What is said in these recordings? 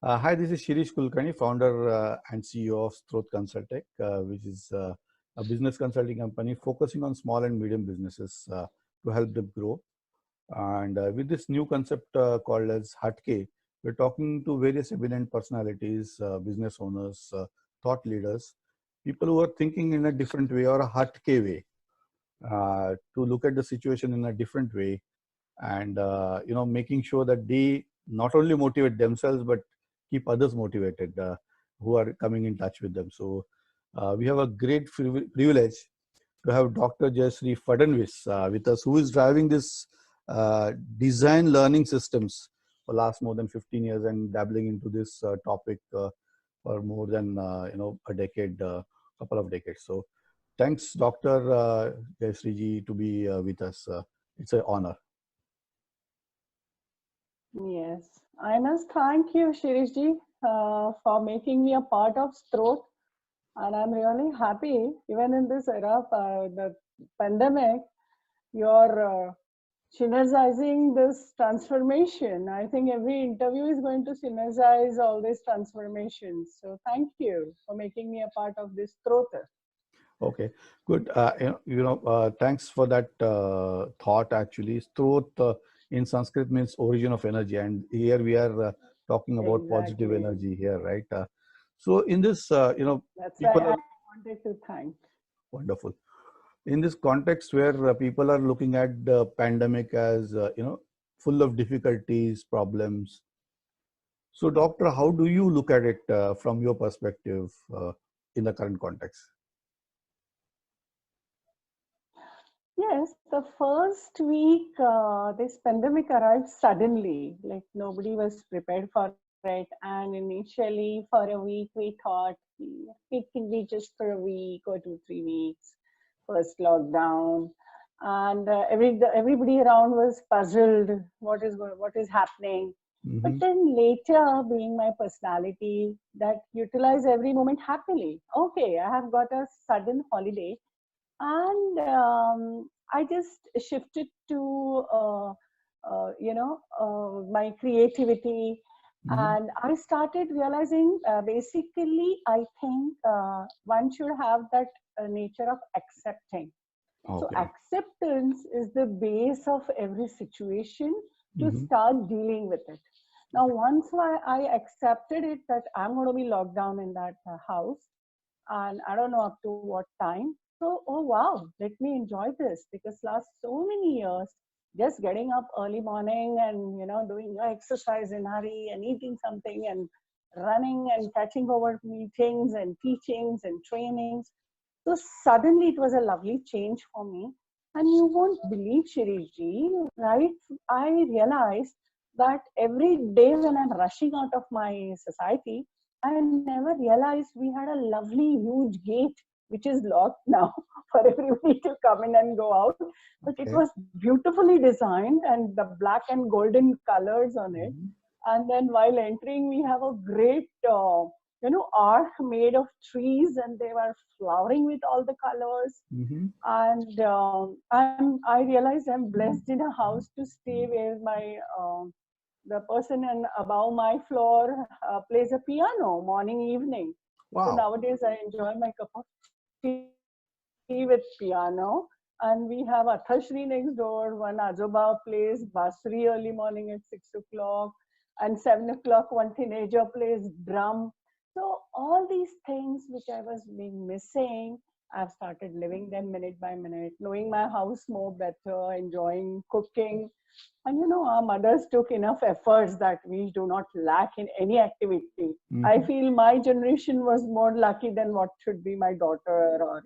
Hi, this is Shirish Kulkarni, founder and CEO of Stroth Consultech, which is a business consulting company focusing on small and medium businesses to help them grow. And with this new concept called as Hatke, we're talking to various eminent personalities, business owners, thought leaders, people who are thinking in a different way or a Hatke way, to look at the situation in a different way, and making sure that they not only motivate themselves but keep others motivated who are coming in touch with them. So we have a great privilege to have Dr. Jayashree Fadnavis with us, who is driving this design learning systems for last more than 15 years and dabbling into this topic for more than a decade, couple of decades. So thanks, Dr. Jayashree ji, to be with us. It's an honor. Yes, I must thank you, Shirishji, for making me a part of Stroth. And I'm really happy, even in this era of the pandemic, you're synergizing this transformation. I think every interview is going to synergize all these transformations. So thank you for making me a part of this Stroth. Okay, good. Thanks for that thought. Actually, Strot in Sanskrit means origin of energy, and here we are talking about positive Exactly. energy here, right? So in this, That's why people I are wanted to thank. wonderful. In this context where people are looking at the pandemic as full of difficulties, problems. So, doctor, how do you look at it from your perspective in the current context? Yes, the first week, this pandemic arrived suddenly, like nobody was prepared for it. And initially, for a week, we thought it can be just for a week or 2, 3 weeks, first lockdown. And everybody around was puzzled, what is happening. But Mm-hmm. then later, being my personality that utilize every moment happily. Okay, I have got a sudden holiday and I just shifted to my creativity, Mm-hmm. and I started realizing basically I think one should have that nature of accepting. So Okay. acceptance is the base of every situation to Mm-hmm. start dealing with it. Now, once I accepted it that I'm going to be locked down in that house, and I don't know up to what time. So, oh wow, let me enjoy this because last so many years, just getting up early morning and doing your exercise in hurry and eating something and running and catching over meetings and teachings and trainings. So suddenly it was a lovely change for me. And you won't believe, Shirishji, right? I realized that every day when I'm rushing out of my society, I never realized we had a lovely, huge gate which is locked now for everybody to come in and go out. But it Okay. was beautifully designed and the black and golden colors on it. Mhm. And then while entering, we have a great, ark made of trees, and they were flowering with all the colors. Mhm. And I realized I'm blessed in a house to stay where my the person and above my floor plays a piano morning, evening. So Wow. nowadays I enjoy my cup of tea with piano. And we have Athashri next door. One Ajoba plays Basri early morning at 6 o'clock. And 7 o'clock, one teenager plays drum. So all these things which I was being missing, I've started living them minute by minute, knowing my house more better, enjoying cooking. And our mothers took enough efforts that we do not lack in any activity. I Mhm. feel my generation was more lucky than what should be my daughter or,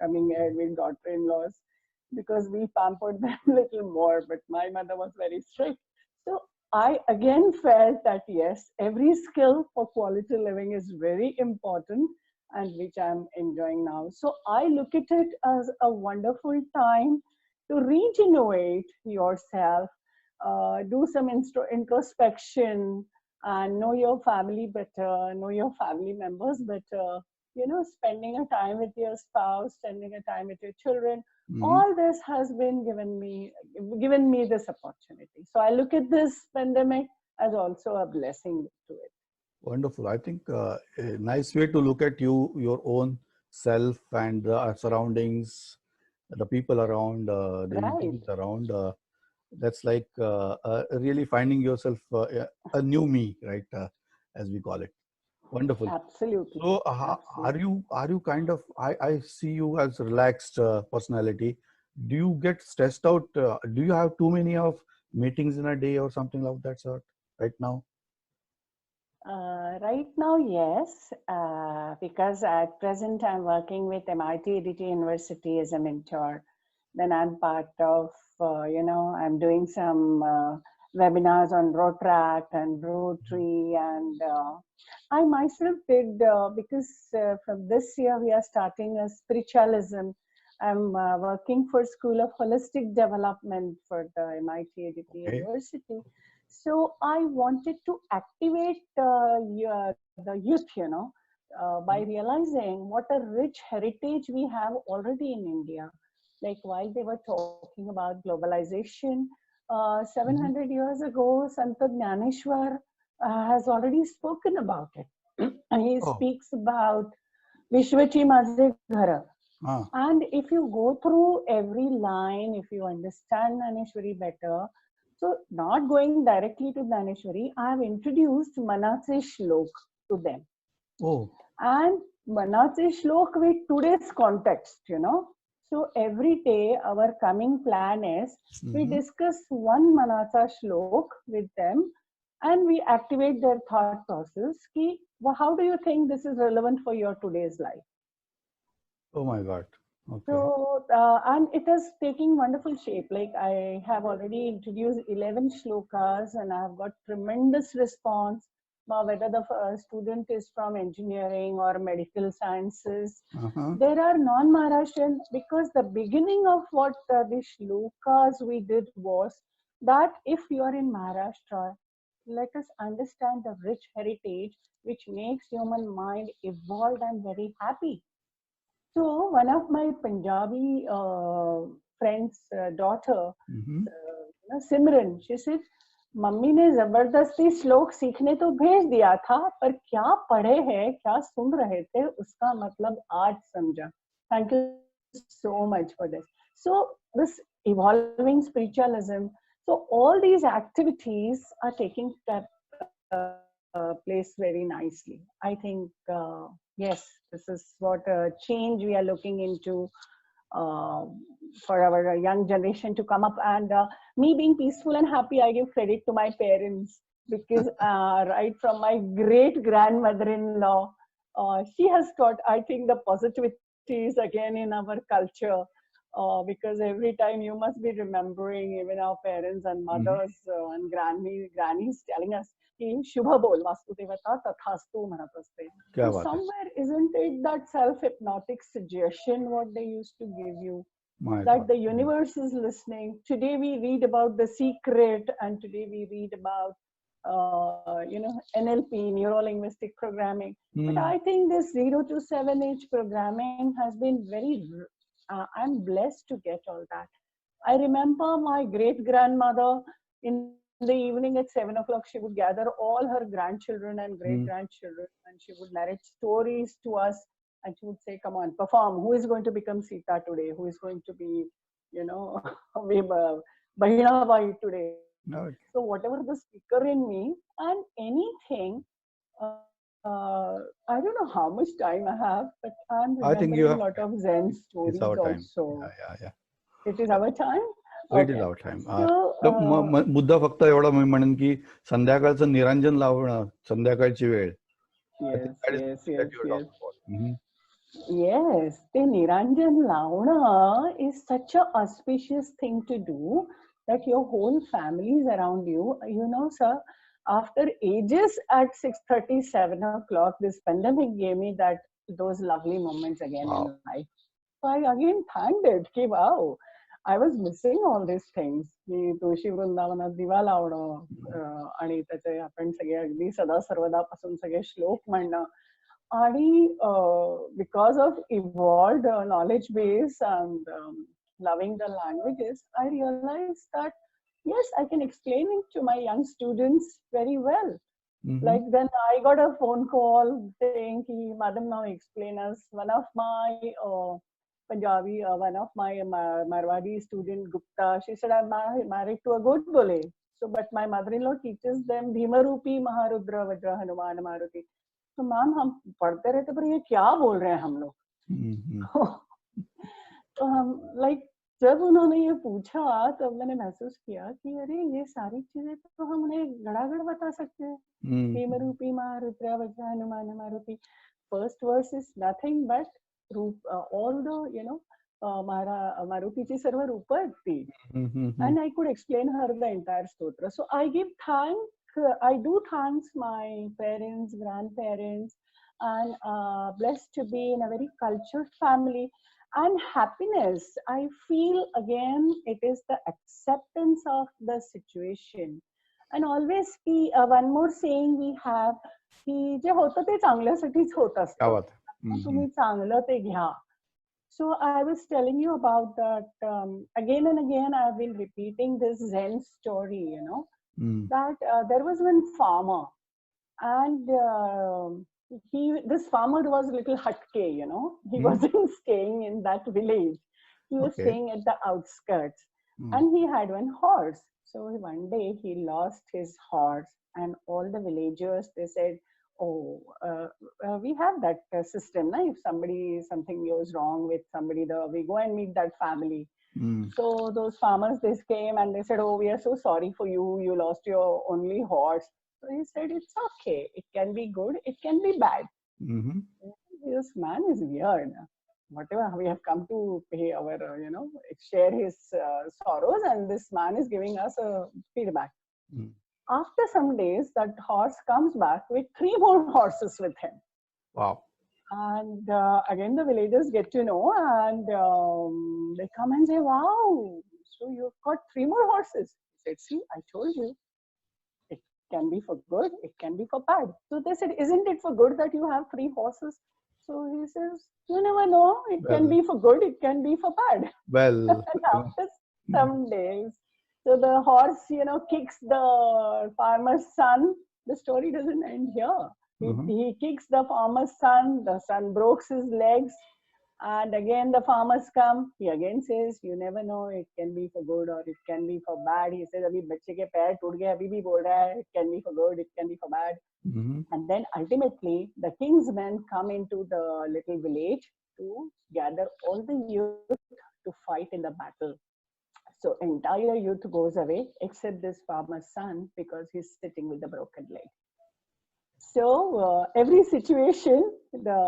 coming ahead with daughter in laws because we pampered them a little more. But my mother was very strict. So I again felt that yes, every skill for quality living is very important and which I'm enjoying now. So I look at it as a wonderful time to regenerate yourself, do some introspection, and know your family better, know your family members better. Spending a time with your spouse, spending a time with your children. Mhm. All this has been given me this opportunity. So I look at this pandemic as also a blessing to it. Wonderful. I think a nice way to look at you, your own self and the surroundings, the people around, the Right. individuals around. That's like really finding yourself a new me, right? As we call it. Wonderful. Absolutely. So, Absolutely. are you kind of? I see you as relaxed personality. Do you get stressed out? Do you have too many of meetings in a day or something of that sort right now? Right now, yes, because at present I'm working with MIT Edity University as a mentor. Then I'm part of, I'm doing some webinars on Rotaract and Rotary. And I myself did, because from this year we are starting a spiritualism. I'm working for School of Holistic Development for the MIT Edity Okay. University. So I wanted to activate the youth, by realizing what a rich heritage we have already in India. Like while they were talking about globalization, Mhm. 700 years ago, Sant Jnaneshwar has already spoken about it. He Oh, speaks about Vishwachi Maze Ghara. ah, And if you go through every line, if you understand Dhaneshwari better, so not going directly to Dhaneshwari, I have introduced Manache Shlok to them. oh, And Manache Shlok with today's context, So every day, our coming plan is we mhm. discuss one Manacha Shlok with them and we activate their thought process. Ki, how do you think this is relevant for your today's life? Oh my God. Okay. So, and it is taking wonderful shape. Like I have already introduced 11 shlokas and I have got tremendous response. Whether the student is from engineering or medical sciences, Uh-huh. there are non-Maharashtrian, because the beginning of what the shlokas we did was that if you are in Maharashtra, let us understand the rich heritage which makes human mind evolved and very happy. So one of my Punjabi friend's daughter, Mm-hmm. Simran, she said, mummy ने जबरदस्ती श्लोक सीखने तो भेज दिया था पर क्या पढ़े हैं क्या सुन रहे थे उसका मतलब आज समझा. Thank you so much for this. So this evolving spiritualism, so all these activities are taking place very nicely. I think yes, this is what change we are looking into uh, for our young generation to come up. And me being peaceful and happy, I give credit to my parents because right from my great grandmother-in-law, she has taught, I think, the positivities again in our culture. Because every time you must be remembering even our parents and Mm-hmm. mothers and grannies telling us की शुभ बोल वास्तुदेवता तथास्तु म्हणत असते. क्या So बात है? somewhere, isn't it that self-hypnotic suggestion what they used to give you? My That God. the universe is listening. Today we read about the secret, and today we read about NLP, neuro linguistic programming. But Mm. I think this 0 to 7 age programming has been very. I'm blessed to get all that. I remember my great grandmother in the evening at 7 o'clock, she would gather all her grandchildren and great Mm. grandchildren and she would narrate stories to us and she would say, come on, perform. Who is going to become Sita today? Who is going to be, you know, Bahinabai today? So, Okay. whatever the speaker in me and anything, I don't know how much time I have, but I'm I think remembering a you lot have. of Zen It's stories our time. also. Yeah, yeah, yeah. It is our time? It is Okay. our time. So, मुद्दा फक्त एवढा मी म्हणेन की संध्याकाळचं निरांजन लावणं संध्याकाळची वेळ. I think yes, that is yes, something that yes, you were yes. talking about. Mhm. Yes, the Niranjan Lavana is such a auspicious thing to do that your whole family is around you. You know, sir, after ages at 6:30, 7 o'clock, this pandemic gave me those lovely moments again in Wow. life. So I again thanked it. Ki, wow, I was missing all these things. की तुळशी वृंदावनात दिवा लावणं आणि त्याचे आपण सगळे अगदी सदा सर्वदापासून सगळे श्लोक म्हणणं आणि because of evolved knowledge base and loving the languages, I realized that yes, I can explain it to my young students very well. Like then I got a phone call saying, "Ki, Madam, now explain us." One of my Punjabi, one of my Marwadi student, Gupta, she said, "I'm married to a good bully." So, but my mother-in-law teaches them Bhimarupi Maharudra Vajra Hanuman Maruti. तो ma'am हम पढ़ते रहते पर ये क्या बोल रहे हैं हम लोग तो हम लाइक जब उन्होंने ये पूछा तब मैंने महसूस किया कि अरे ये सारी चीजें तो हम उन्हें गड़ागड़ बता सकते हैं भीमरूपी मारुद्रा वज्र Hanuman Maruti first verse is nothing but रूप all the you know Marutichi सर्व रूपति and I could explain her the entire stotra. So I do thanks my parents, grandparents, and blessed to be in a very cultured family. And happiness, I feel again, it is the acceptance of the situation. And always one more saying we have, की जे होतं ते चांगल्यासाठीच होत असतं. तुम्ही चांगलं ते घ्या. So I was telling you about that again and again. I've been repeating this Zen story, you know, that there was one farmer, and this farmer was a little hatke, you know. He wasn't staying in that village. He was staying at the outskirts, and he had one horse. So one day he lost his horse, and all the villagers, they said, "Oh, we have that system. Na? If something goes wrong with somebody, we go and meet that family." So those farmers, they came and they said, "Oh, we are so sorry for you. You lost your only horse." So he said, "It's okay. It can be good. It can be bad." This man is weird. Whatever, we have come to pay our, share his sorrows, and this man is giving us a feedback. After some days, that horse comes back with 3 more horses with him. Wow. And again, the villagers get to know, and they come and say, "Wow, so you've got 3 more horses." He said, "See, I told you. It can be for good, it can be for bad." So they said, "Isn't it for good that you have 3 horses?" So he says, "You never know. It can be for good, it can be for bad." Well, and after some days, so the horse, kicks the farmer's son. The story doesn't end here. He kicks the farmer's son. The son breaks his legs. And again, the farmers come. He again says, "You never know. It can be for good or it can be for bad." He says, "Abhi bachche ke pair toot gaye, abhi bhi bol raha hai. It can be for good. It can be for bad." And then ultimately, the king's men come into the little village to gather all the youth to fight in the battle. So entire youth goes away except this farmer's son because he's sitting with a broken leg. So every situation, the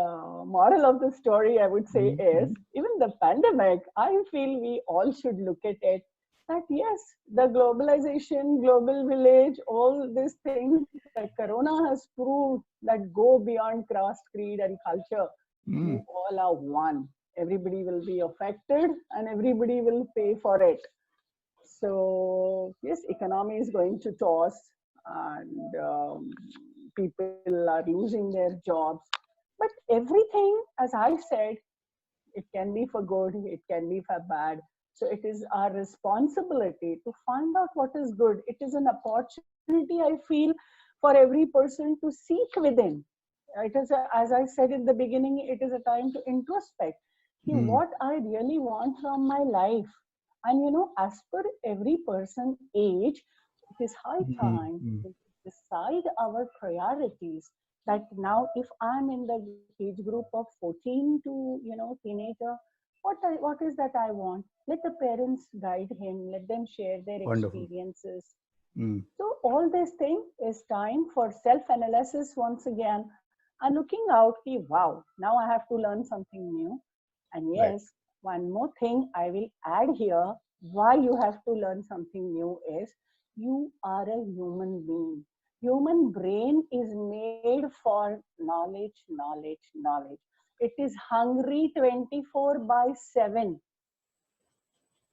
moral of the story, I would say, is even the pandemic, I feel we all should look at it that yes, the globalization, global village, all these things that Corona has proved that go beyond caste, creed, and culture. We all are one. Everybody will be affected and everybody will pay for it. So yes, economy is going to toss, and people are losing their jobs. But everything, as I said, it can be for good, it can be for bad. So it is our responsibility to find out what is good. It is an opportunity, I feel, for every person to seek within. It is, as I said in the beginning, it is a time to introspect. What I really want from my life. And as per every person's age, it is high time to decide our priorities. That now, if I'm in the age group of 14 to teenager, what is that I want? Let the parents guide him. Let them share their experiences. So all this thing is time for self-analysis once again, and looking out. Wow, now I have to learn something new. And yes, one more thing I will add here, why you have to learn something new is you are a human being. Human brain is made for knowledge, knowledge, knowledge. It is hungry 24/7.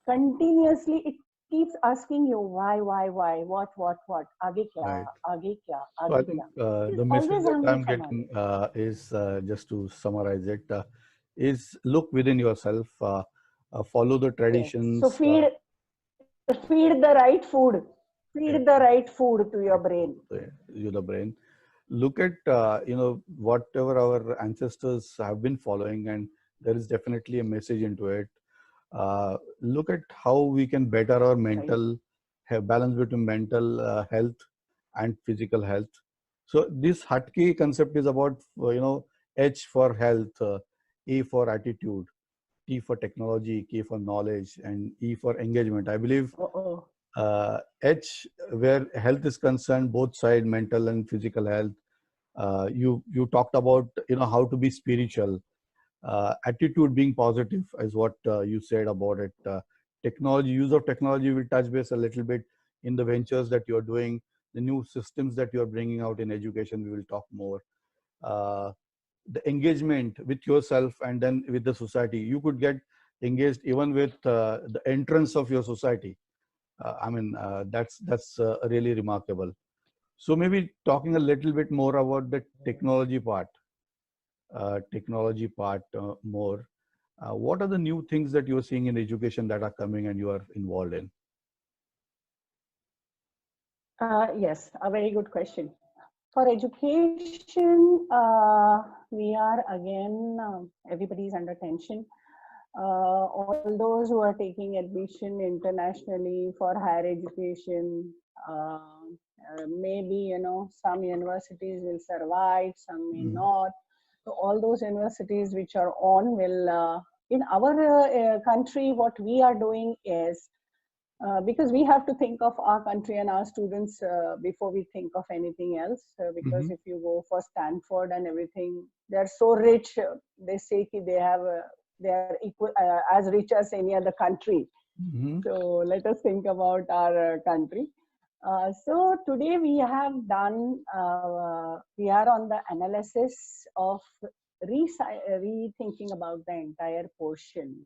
Continuously, it keeps asking you why, what, aage kya, aage kya, aage so I think the message that I'm getting is, just to summarize it, is look within yourself, follow the traditions. Yes. So feed the right food. Feed the right food to your brain. The brain. look at whatever our ancestors have been following, and there is definitely a message into it. Look at how we can better our mental balance between mental health and physical health. So this Hatke concept is about H for health, A for attitude, T for technology, K for knowledge, and E for engagement. I believe H, where health is concerned, both side, mental and physical health. You talked about how to be spiritual. Attitude being positive is what you said about it. Technology, use of technology, will touch base a little bit in the ventures that you're doing, the new systems that you're bringing out in education. We will talk more. The engagement with yourself and then with the society. You could get engaged even with the entrance of your society. That's really remarkable. So maybe talking a little bit more about the technology part. More. What are the new things that you are seeing in education that are coming and you are involved in? Yes, a very good question. For education, we are again, everybody's under tension. All those who are taking admission internationally for higher education, maybe, some universities will survive, some may not. So all those universities which are on will, in our country, what we are doing is, because we have to think of our country and our students before we think of anything else. Because if you go for Stanford and everything, they're so rich. They say they are equal, as rich as any other country. So let us think about our country. So today we have done, we are on the analysis of rethinking about the entire portion,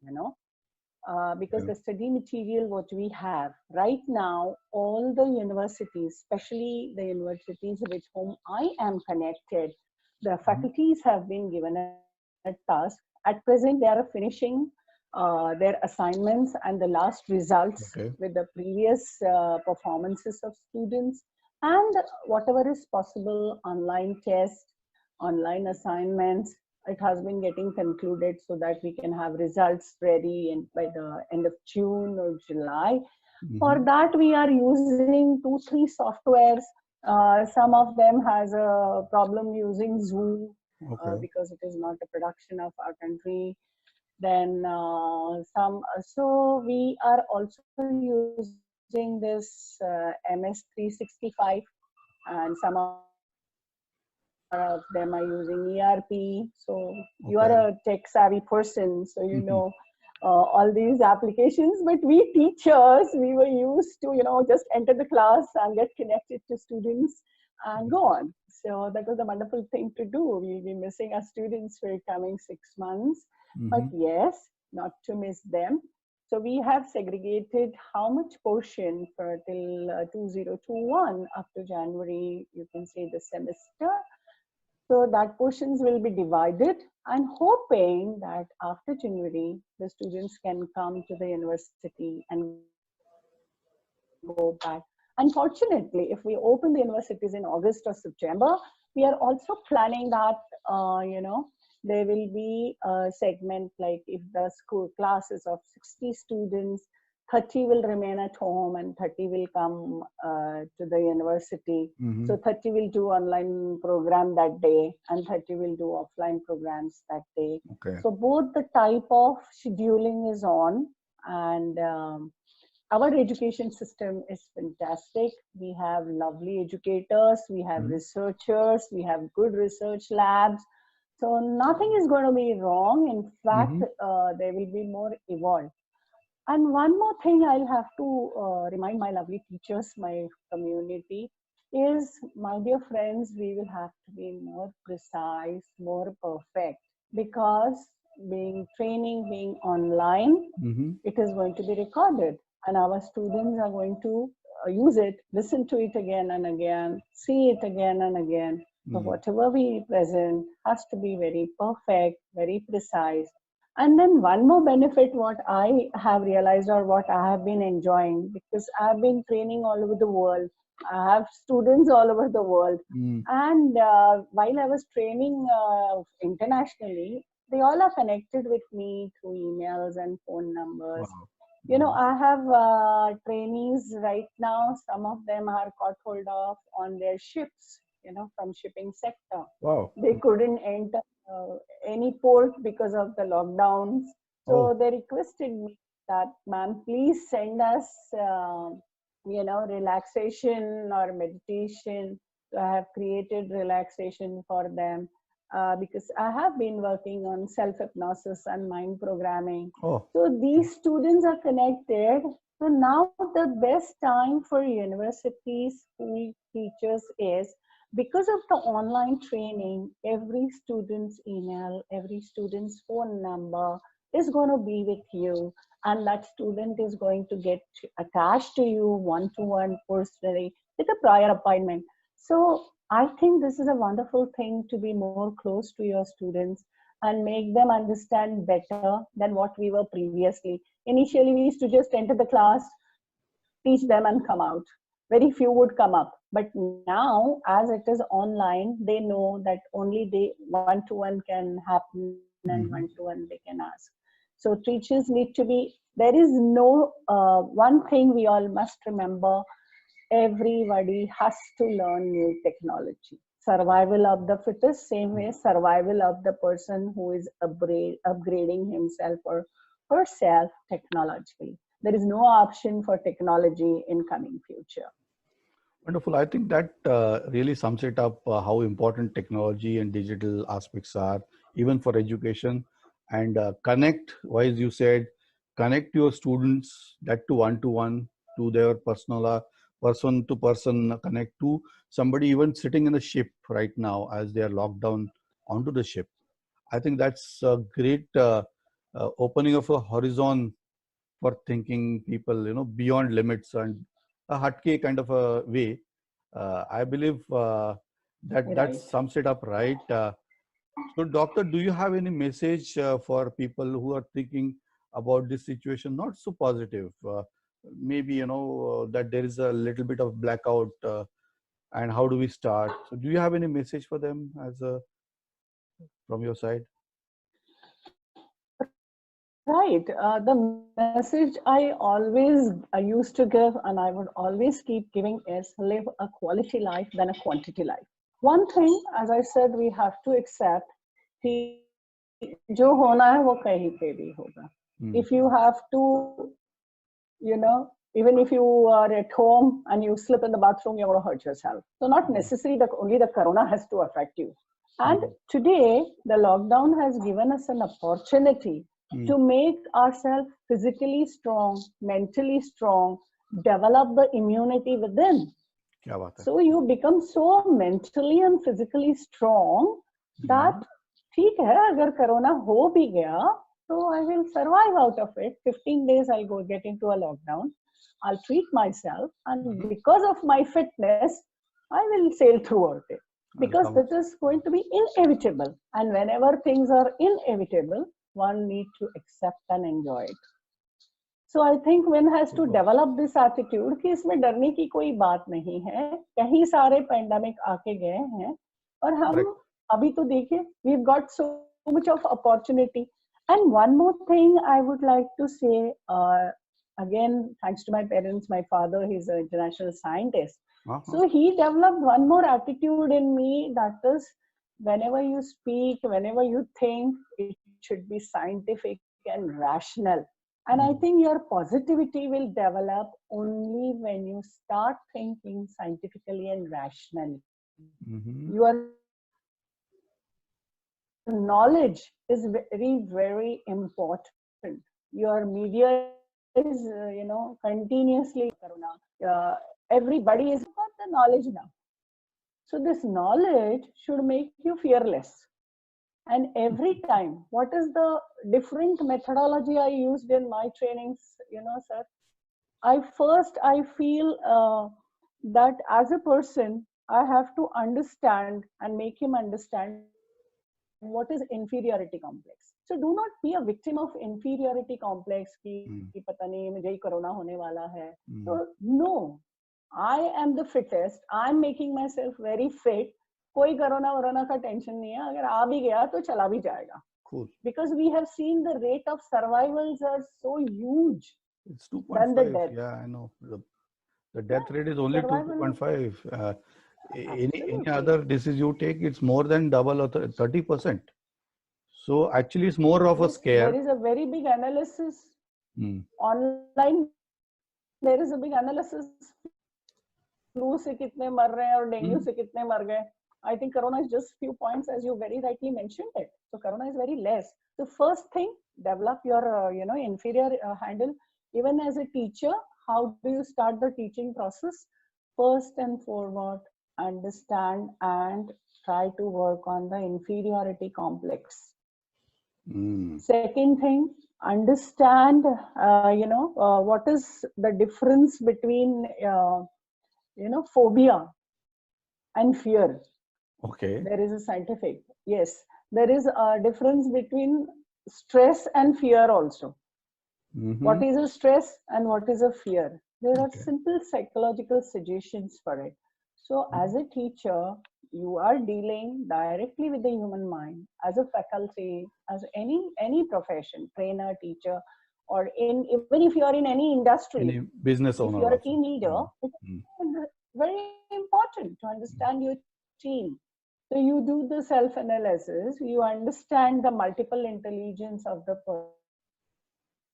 because the study material what we have right now, all the universities, especially the universities with whom I am connected, the faculties have been given a task. At present, they are finishing their assignments and the last results with the previous performances of students, and whatever is possible, online tests, online assignments, it has been getting concluded so that we can have results ready by the end of June or July. For that, we are using 2-3 softwares. Some of them has a problem using Zoom because it is not a production of our country. Then so we are also using this MS365, and some of them are using ERP. So you are a tech savvy person, so you know all these applications. But we teachers, we were used to just enter the class and get connected to students and go on. So that was a wonderful thing to do. We'll be missing our students for coming 6 months, but yes, not to miss them. So we have segregated how much portion for till 2021 up to January, you can say the semester. So that portions will be divided, and hoping that after January, the students can come to the university and go back. Unfortunately, if we open the universities in August or September, we are also planning that, there will be a segment like if the school classes of 60 students, 30 will remain at home and 30 will come to the university. So 30 will do online program that day and 30 will do offline programs that day. So both the type of scheduling is on, and our education system is fantastic. We have lovely educators, we have researchers, we have good research labs. So nothing is going to be wrong. In fact, they will be more evolved. And one more thing I'll have to remind my lovely teachers, my community, is, my dear friends, we will have to be more precise, more perfect, because training being online, it is going to be recorded, and our students are going to use it, listen to it again and again, see it again and again. So whatever we present has to be very perfect, very precise. And then one more benefit, what I have realized or what I have been enjoying, because I've been training all over the world. I have students all over the world. Mm. And while I was training internationally, they all are connected with me through emails and phone numbers. Wow. You know, Wow. I have trainees right now. Some of them are caught hold of on their ships, you know, from shipping sector. Wow. They couldn't enter uh, any port because of the lockdowns. Oh. So they requested me that, ma'am, please send us, you know, relaxation or meditation. So I have created relaxation for them because I have been working on self hypnosis and mind programming. Oh. So these students are connected. So now the best time for universities, school teachers is, because of the online training, every student's email, every student's phone number is going to be with you, and that student is going to get attached to you one to one personally with a prior appointment. So I think this is a wonderful thing to be more close to your students and make them understand better than what we were previously. Initially, we used to just enter the class, teach them and come out. Very few would come up. But now, as it is online, they know that only they one to one can happen and one to Mhm. one they can ask. So teachers need to be, there is no one thing we all must remember: everybody has to learn new technology. Survival of the fittest, same way survival of the person who is upgrading himself or herself technologically. There is no option for technology in coming future. Wonderful. I think that really sums it up how important technology and digital aspects are, even for education. And connect, wise you said, connect your students that to one, to their personal, person to person, connect to somebody even sitting in the ship right now as they are locked down onto the ship. I think that's a great opening of a horizon for thinking people, beyond limits and a hatke kind of a way. I believe that Right. sums it up right. So, doctor, do you have any message for people who are thinking about this situation not so positive? Maybe that there is a little bit of blackout, and how do we start? So, do you have any message for them as from your side? Right. The message I always used to give, and I would always keep giving, is live a quality life than a quantity life. One thing, as I said, we have to accept कि जो होना है वो कहीं पे भी होगा. If Hmm. you have to, you know, even if you are at home and you slip in the bathroom, you're going to hurt yourself. So not Hmm. necessarily that only the corona has to affect you. And Hmm. today, the lockdown has given us an opportunity Hmm. to make ourselves physically strong, mentally strong, develop the immunity within. क्या बात है? So you become so mentally and physically strong that Hmm. ठीक है, अगर corona हो भी गया, so I will survive out of it. 15 days I'll go get into a lockdown. I'll treat myself, and Hmm. because of my fitness, I will sail throughout it. Because Sounds. this is going to be inevitable. And whenever things are inevitable, one needs to accept and enjoy it. So I think one has to Super. develop this attitude कि इसमें डरने की कोई बात नहीं है. कहीं सारे पैंडेमिक आके गए हैं और हम Correct. अभी तो देखिए, we've got so much of opportunity. And one more thing I would like to say, again, thanks to my parents, my father, he's an international scientist. Uh-huh. So he developed one more attitude in me, that is, whenever you speak, whenever you think, it should be scientific and rational. And I Hmm. think your positivity will develop only when you start thinking scientifically and rationally. Hmm. Your knowledge is very, very important. Your media is, continuously corona. Everybody is got the knowledge now. So this knowledge should make you fearless. And every time, what is the different methodology I used in my trainings, sir? I feel that as a person, I have to understand and make him understand what is inferiority complex. So do not be a victim of inferiority complex कि पता नहीं मुझे ही corona होने वाला है. So no, I am the fittest. I am making myself very fit. कोई corona वरोना का tension नहीं है. अगर आ भी गया तो चला भी जाएगा. Cool. Because we have seen the rate of survivals are so huge. It's than the 2.5. death. Yeah, I know. The death rate is only Survival. 2.5. Any Absolutely. other disease you take, it's more than double or 30%. So actually, it's more of a scare. There is a very big analysis online. There is a big analysis. Flu से कितने मर रहे हैं और dengue से कितने मर गए. I think corona is just few points, as you very rightly mentioned it. So corona is very less. The first thing, develop your inferior handle. Even as a teacher, how do you start the teaching process? First and foremost, understand and try to work on the inferiority complex. Second thing, understand what is the difference between phobia and fear. Okay. There is a scientific, yes, there is a difference between stress and fear also. What is a stress and what is a fear? There are simple psychological suggestions for it. So as a teacher, you are dealing directly with the human mind. As a faculty, as any profession, trainer, teacher, or even if you are in any industry, any business owner, if you are also. a team leader, it's very important to understand your team. So you do the self-analysis, you understand the multiple intelligence of the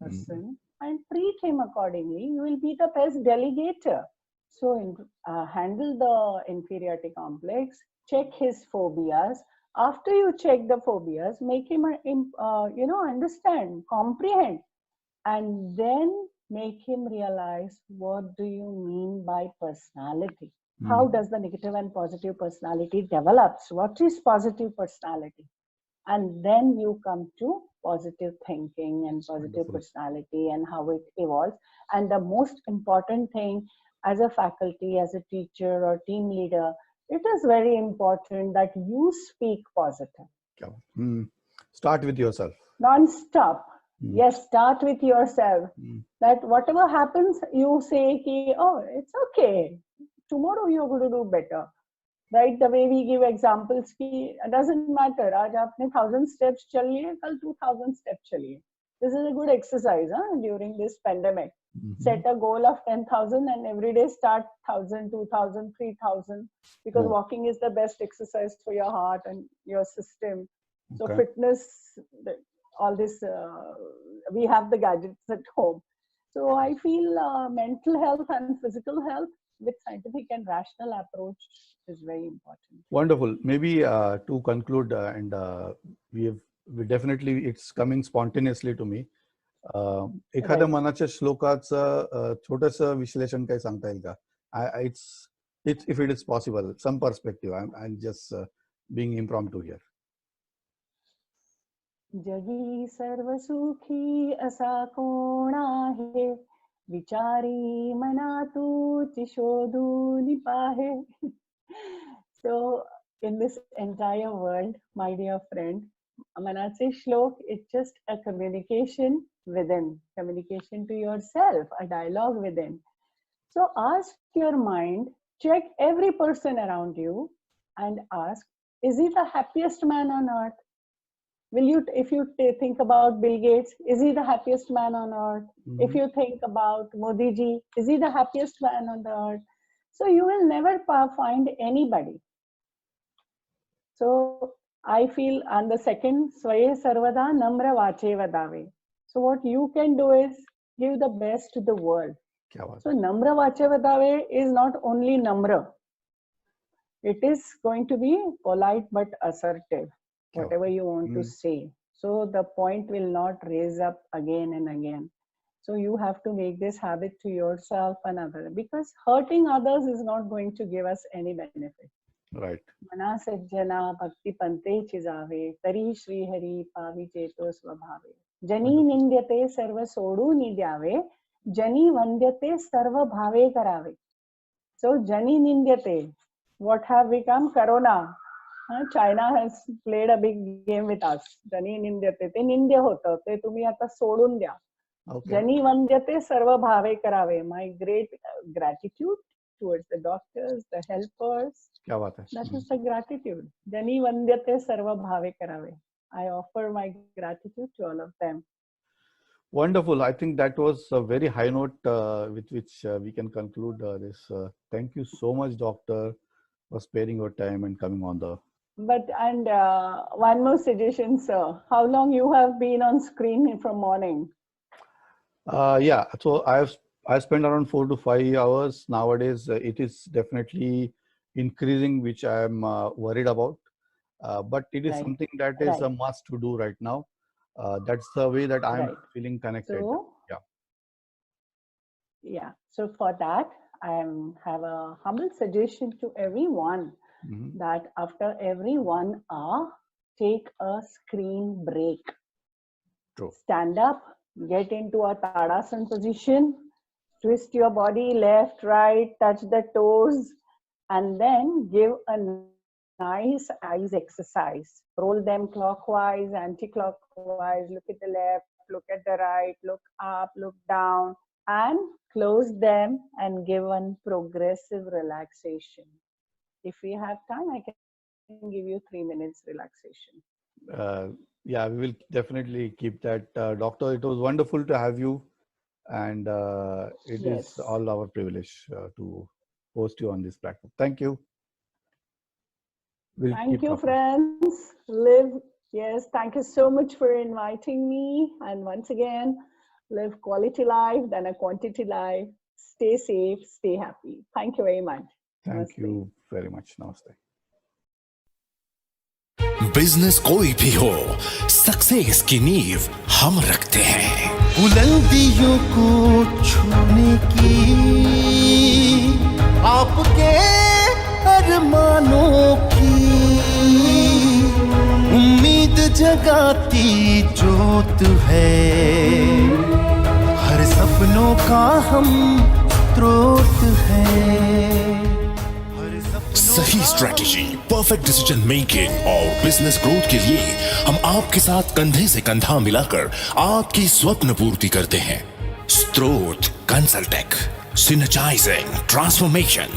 person and treat him accordingly. You will be the best delegator. So handle the inferiority complex, check his phobias. After you check the phobias, make him understand, comprehend, and then make him realize what do you mean by personality. How does the negative and positive personality develops? What is positive personality? And then you come to positive thinking and positive personality and how it evolves. And the most important thing, as a faculty, as a teacher or team leader, it is very important that you speak positive. Start with yourself. Non-stop. Yes, start with yourself. That whatever happens, you say, oh, it's okay. Tomorrow you're going to do better. Right? The way we give examples, it doesn't matter. आज आपने 1000 steps चलिए, कल 2000 steps चलिए. This is a good exercise during this pandemic. Set a goal of 10,000 and every day start 1,000, 2,000, 3,000 because walking is the best exercise for your heart and your system. So fitness, all this, we have the gadgets at home. So I feel mental health and physical health with scientific and rational approach is very important. Wonderful. Maybe to conclude, and we definitely, it's coming spontaneously to me. एखाद्या मनाच्या श्लोकाचं छोटंसं विश्लेषण काही सांगता येईल का? It's if it is possible, some perspective. I'm just being impromptu here. जगी सर्व सुखी असा कोण आहे, विचारी मना तूची शोधून पाहे. So in this entire world, my dear friend, मनाचे श्लोक, it's just a communication within, communication to yourself, a dialogue within. So ask your mind, check every person around you and ask, is he the happiest man on earth? Will you, if you think about Bill Gates, is he the happiest man on earth? If you think about Modi ji, is he the happiest man on the earth? So you will never find anybody. So I feel, and the second, Swaye Sarvada Namra Vache Vadave. So what you can do is give the best to the world. So Namra Vache Vadave is not only Namra. It is going to be polite but assertive, whatever you want to say. So the point will not raise up again and again. So you have to make this habit to yourself and others, because hurting others is not going to give us any benefit. Right. Mana sajjana bhakti pante chizave, tari shri hari pavi cheto svabhave. Jani nindyate sarva sodu nidyave, jani vandyate sarva bhave karave. So jani nindyate, what have become? Corona. China has played a big game with us. जनी निंद्यते ते निंद्य होतं, ते तुम्ही आता सोडून द्या. Okay. जनी वंद्यते सर्व भावे करावे. My great gratitude towards the doctors, the helpers. क्या बात है. That is the gratitude. Jani vandyate sarva bhave karave. I offer my gratitude to all of them. Wonderful. I think that was a very high note with which we can conclude this. Thank you so much, doctor, for sparing your time and coming on the. And one more suggestion, sir. How long you have been on screen from morning? Yeah, so I spend around 4 to 5 hours nowadays. It is definitely increasing, which I am worried about. But it is Right. something that is a must to do right now. That's the way that I'm feeling connected. So, yeah. So for that, I have a humble suggestion to everyone that after every 1 hour, take a screen break. True. Stand up, get into a Tadasana position, twist your body left, right, touch the toes, and then give a nice eyes exercise. Roll them clockwise, anti-clockwise, look at the left, look at the right, look up, look down, and close them and give one progressive relaxation. If we have time, I can give you 3 minutes relaxation. Yeah, we will definitely keep that. Doctor, it was wonderful to have you. And it is all our privilege to host you on this platform. Thank you. Thank you, friends. Yes, thank you so much for inviting me. And once again, live quality life than a quantity life. Stay safe, stay happy. Thank you very much. Thank you very much. Namaste. Business कोई भी हो, success की नींव हम रखते हैं। बुलंदियों को छूने की आपके अरमानों की उम्मीद जगाती जोत है, हर सपनों का हम स्रोत है। सही स्ट्रेटेजी, परफेक्ट डिसीजन मेकिंग और बिजनेस ग्रोथ के लिए हम आपके साथ कंधे से कंधा मिलाकर आपकी स्वप्न पूर्ति करते हैं। स्त्रोत कंसल्टेक, सिनर्जाइजिंग ट्रांसफॉर्मेशन।